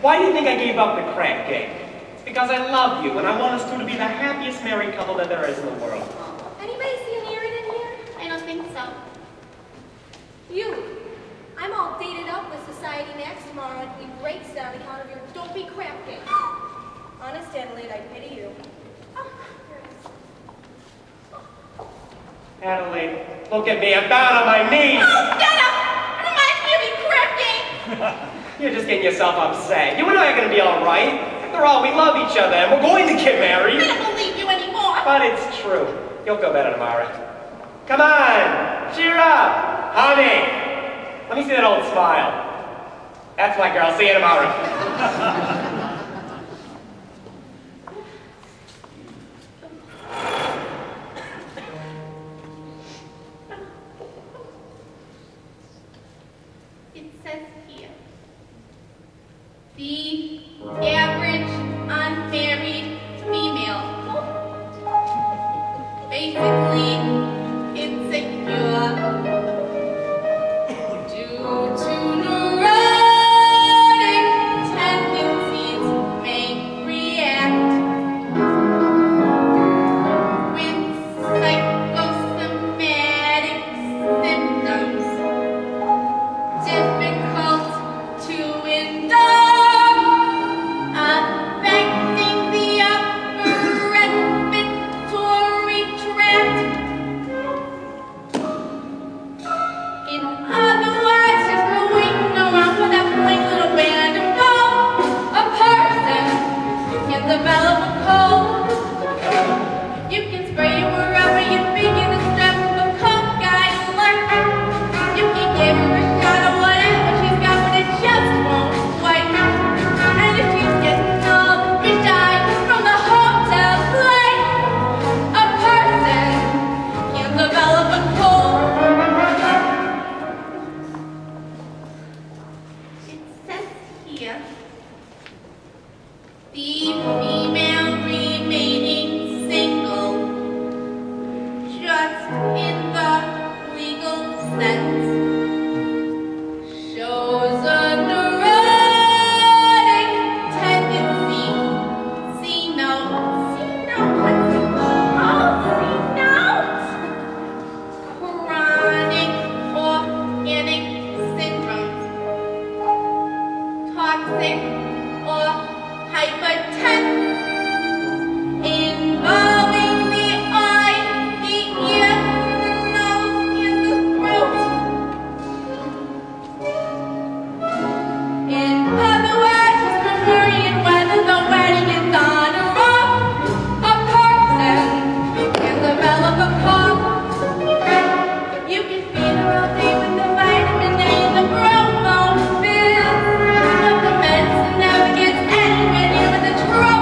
Why do you think I gave up the crab game? It's because I love you, and I want us two to be the happiest married couple that there is in the world. Anybody see an Aaron in here? I don't think so. You. I'm all dated up with Society Next tomorrow, and we break on account of your dopey crap game. Honest, Adelaide, I pity you. Adelaide, look at me. I'm down on my knees. Oh, shut up! It reminds me of your crap game. You're just getting yourself upset. You and I are going to be all right. After all, we love each other, and we're going to get married. I don't believe you anymore. But it's true. You'll feel better tomorrow. Come on, cheer up, honey. Let me see that old smile. That's my girl. See you tomorrow. It says here, the average unmarried female. Basically, insecure due to neurotic tendencies may react with psychosomatic symptoms difficult to endure, affecting the upper respiratory tract. In other words, just for waiting around for that blank little band of gold, a person can develop a cold. You can spray it wherever you figure the stress of a cold guy lurk. You can give her a shot of whatever she's got, but it just won't wipe. And if she's getting all rich-eyed from the hotel play, a person can develop a cold. It says here, the female remaining single, just in the legal sense, shows a neurotic tendency. See note. See note. What's it called? See note. Chronic organic syndromes. Toxic or hypertensive. Involving the eye, the ear, the nose, and the throat. In other words, just for worrying whether the wedding is on or off, a person can develop a cough. You can feed her all day with the vitamin A and the bromo pills, but the medicine never gets anywhere near with the truth.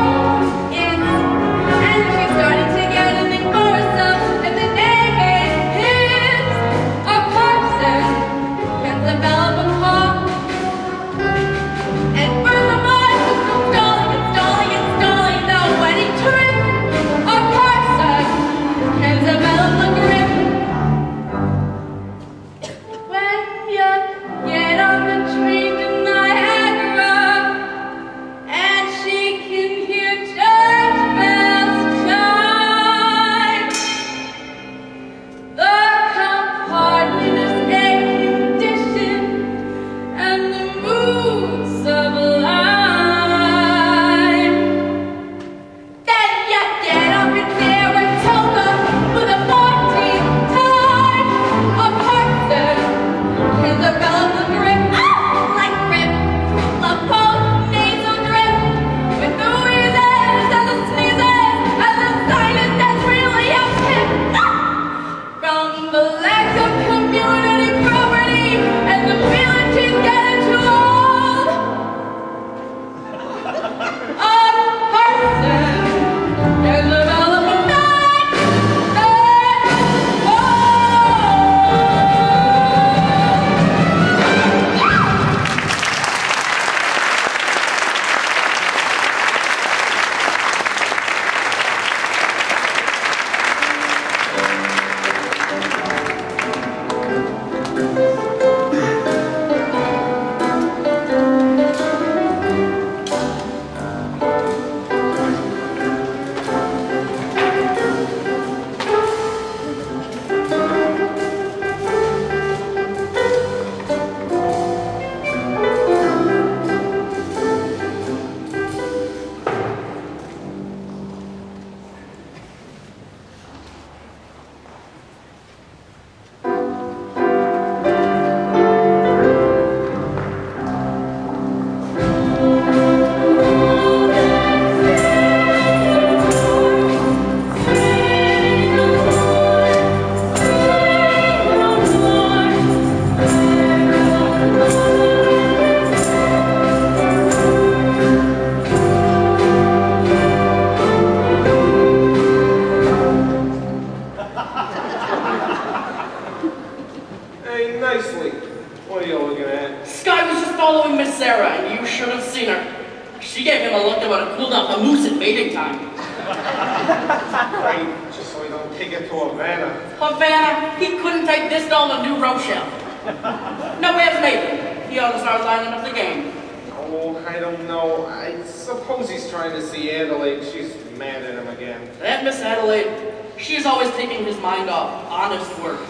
She gave him a look that would have cooled off a moose at mating time. Right, just so we don't take it to Havana. Havana, he couldn't take this down to New Rochelle. No, where's Nathan? He ought to start lining up the game. Oh, I don't know. I suppose he's trying to see Adelaide. She's mad at him again. That Miss Adelaide, she's always taking his mind off honest work.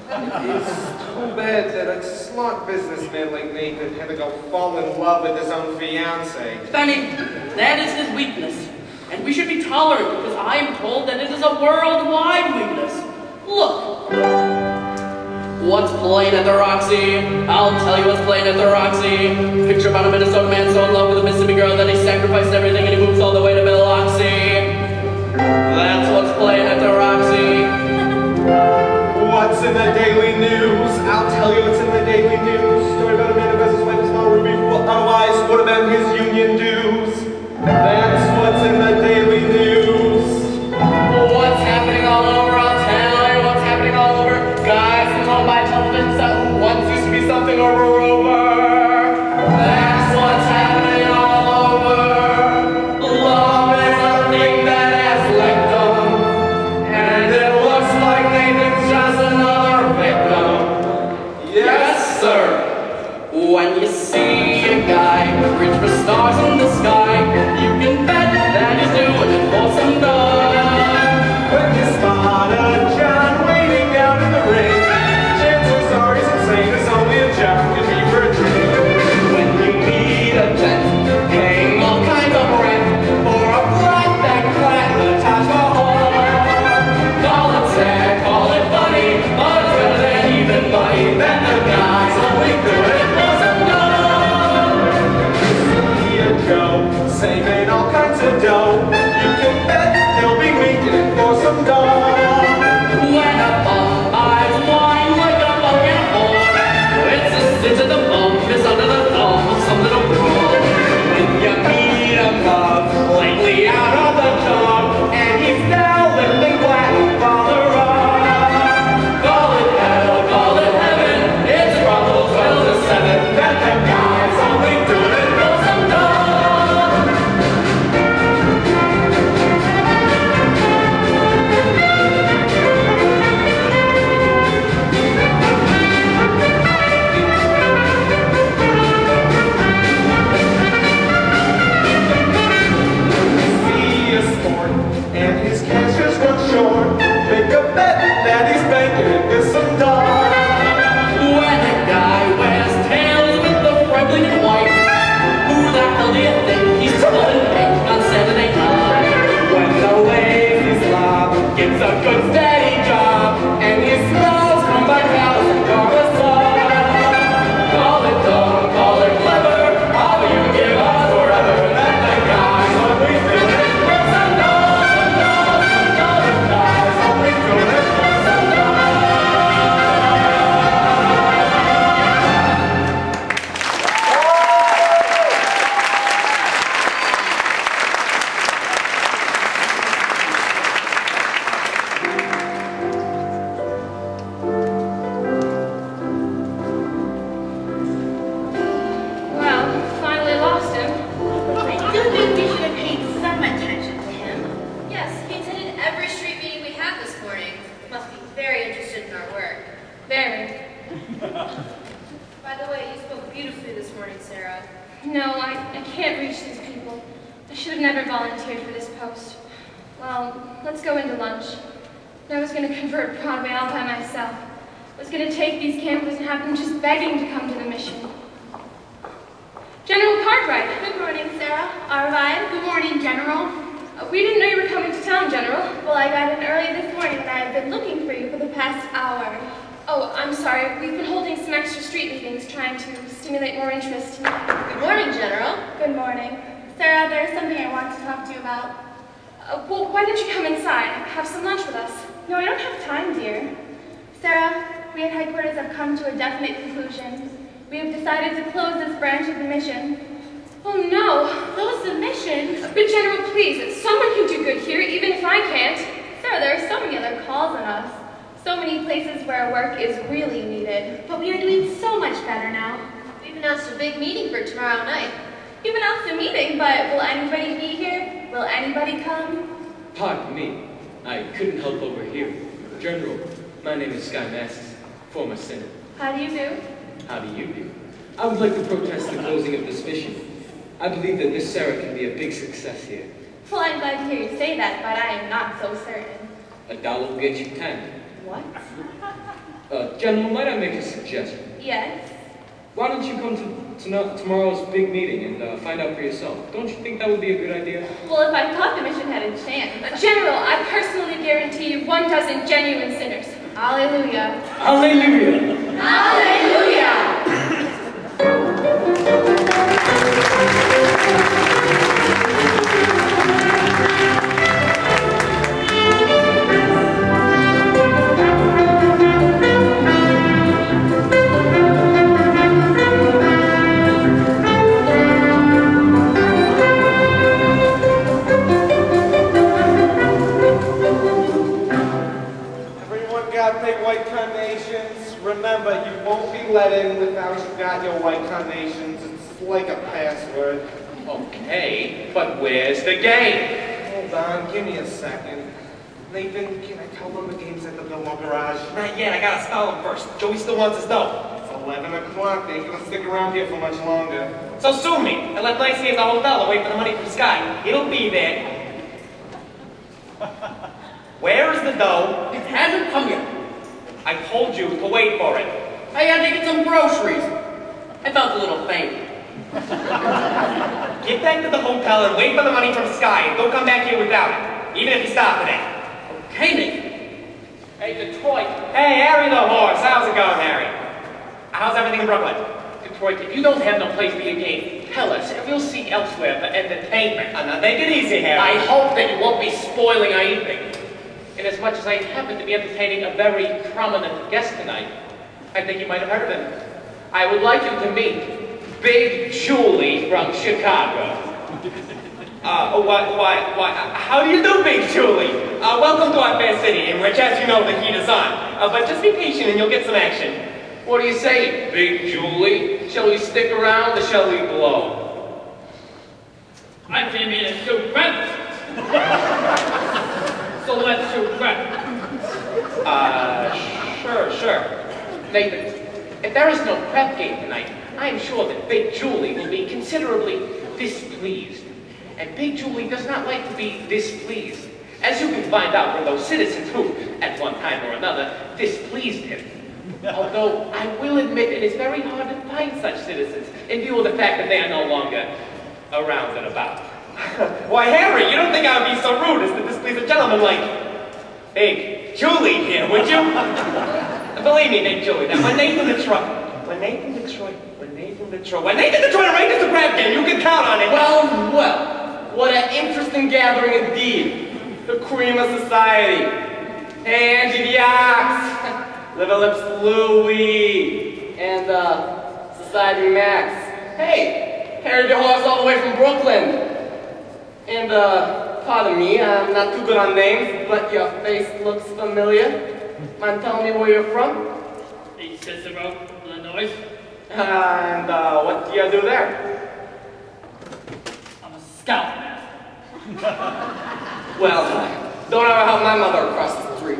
It's too bad that a smart businessman like Nathan had to go fall in love with his own fiancée. Funny, that is his weakness. And we should be tolerant because I am told that it is a worldwide weakness. Look. What's playing at the Roxy? I'll tell you what's playing at the Roxy. Picture about a Minnesota man so in love with a Mississippi girl that he sacrificed everything and he moves all the way to Biloxi. That's what's playing at the Roxy. What's in the Daily News? I'll tell you what's in the Daily News. Story about a man who has his wife, a small ruby, otherwise, what about his union dues? That's what's in the Daily News. What's happening all over? I'll tell you what's happening all over. Guys from home by television set once used to be something over over. That's what's happening all over. Love is a thing that has left them, and it looks like Nathan's just another victim. Yes, sir. When you see a guy reach for stars in the sky, you can bet that he's doing it for some dough. When you spot a John waiting out in the rain, chances are he's insane. It's only a job can be for a dream. When you meet a gent paying all kinds of rent for a flat that clad the Taj Mahal, call it sad, call it funny, but it's better than even money. Then the guys only do it for some dough. See a Joe saving all kinds of dough. You can bet he'll be making it for some dough. When a bum buys wine like a fucking whore, it's a stitch at the bum, it's under the thumb of some little girl. When you meet a mug, lately out of the tub, and he's now lifting black father up. Call it hell, call it heaven, it's probably 12 to 7, that the guy's only doing it for some dough. See a sport and his cash just runs short. Make a bet that he's banking it with some dough. When a guy wears tails with the Franklin and white, who the hell do you think he's pulling pink on Saturday night? When the lazy slob gets a good steady job, and he smells from my house and Coruscant. Call it dumb, call it clever, how you give us forever, that the guy's always doing it for some dough, the guy's always doing it for some dough. Well, finally lost him. I do think we should have paid some attention to him. Yes, he attended every street meeting we had this morning. Must be very interested in our work. Very. By the way, you spoke beautifully this morning, Sarah. No, I can't reach these people. I should have never volunteered for this post. Well, let's go into lunch. I was going to convert Broadway all by myself. I was going to take these campers and have them just begging to come to the mission. General Cartwright. Good morning, Sarah. Arvine. Good morning, General. We didn't know you were coming to town, General. Well, I got in early this morning and I've been looking for you for the past hour. Oh, I'm sorry. We've been holding some extra street meetings trying to stimulate more interest. Good morning, General. Good morning. Sarah, there's something I want to talk to you about. Well, why don't you come inside? Have some lunch with us. No, I don't have time, dear. Sarah, we at headquarters have come to a definite conclusion. We have decided to close this branch of the mission. Oh, no. Close the mission? But General, please, someone can do good here, even if I can't. Sarah, there are so many other calls on us. So many places where our work is really needed. But we are doing so much better now. We've announced a big meeting for tomorrow night. You've announced a meeting, but will anybody be here? Will anybody come? Pardon me. I couldn't help over here. General, my name is Canisius, former Senate. How do you do? How do you do? I would like to protest the closing of this mission. I believe that this Sarah can be a big success here. Well, I'm glad to hear you say that, but I am not so certain. $1 will get you 10. What? General, might I make a suggestion? Yes. Why don't you come to tomorrow's big meeting and find out for yourself? Don't you think that would be a good idea? Well, if I thought the mission had a chance. General, I personally guarantee you 12 genuine sinners. Hallelujah. Hallelujah! Hallelujah! Big white carnations. Remember, you won't be let in without you've got your white carnations. It's like a password. Okay, but where's the game? Hold on, give me a second. Nathan, can I tell them the game's at the Bilmo Garage? Not yet, I gotta stall him first. Joey still wants his dough. It's 11 o'clock. They ain't gonna stick around here for much longer. So sue me, and let Lacey in the hotel and wait for the money from Sky. It'll be there. Where is the dough? It hasn't come yet. I told you to wait for it. I had to get some groceries. I felt a little faint. Get back to the hotel and wait for the money from Sky, and don't come back here without it. Even if you stop today. Okay, Nick. Hey, Detroit. Hey, Harry the horse. How's it going, Harry? How's everything in Brooklyn? Detroit, if you don't have no place for your game, tell us, and we'll seek elsewhere for entertainment. Now, take it easy, Harry. I hope that you won't be spoiling our evening. Inasmuch as I happen to be entertaining a very prominent guest tonight, I think you might have heard of him. I would like you to meet Big Julie from Chicago. How do you do, Big Julie? Welcome to our fair city, in which, as you know, the heat is on. But just be patient and you'll get some action. What do you say, Big Julie? Shall we stick around or shall we blow? I came here to shoot friends. So let's shoot friends. Sure. Nathan, if there is no prep game tonight, I am sure that Big Julie will be considerably displeased. And Big Julie does not like to be displeased, as you can find out from those citizens who, at one time or another, displeased him. Although I will admit it is very hard to find such citizens in view of the fact that they are no longer around and about. Why, Harry, you don't think I would be so rude as to displease a gentleman like Big Julie here, would you? Believe me, Big Julie, that when Nathan Detroit arranges the crab game, you can count on it. Well, what an interesting gathering indeed. The cream of society. Hey, Angie the Ox, Liver Lips Louie, and Society Max. Hey, Harry the Horse all the way from Brooklyn. And, pardon me, I'm not too good on names, but your face looks familiar. Mind telling me where you're from? East Cicero, Illinois. And, what do you do there? I'm a scoutmaster. Well, don't ever help my mother across the street.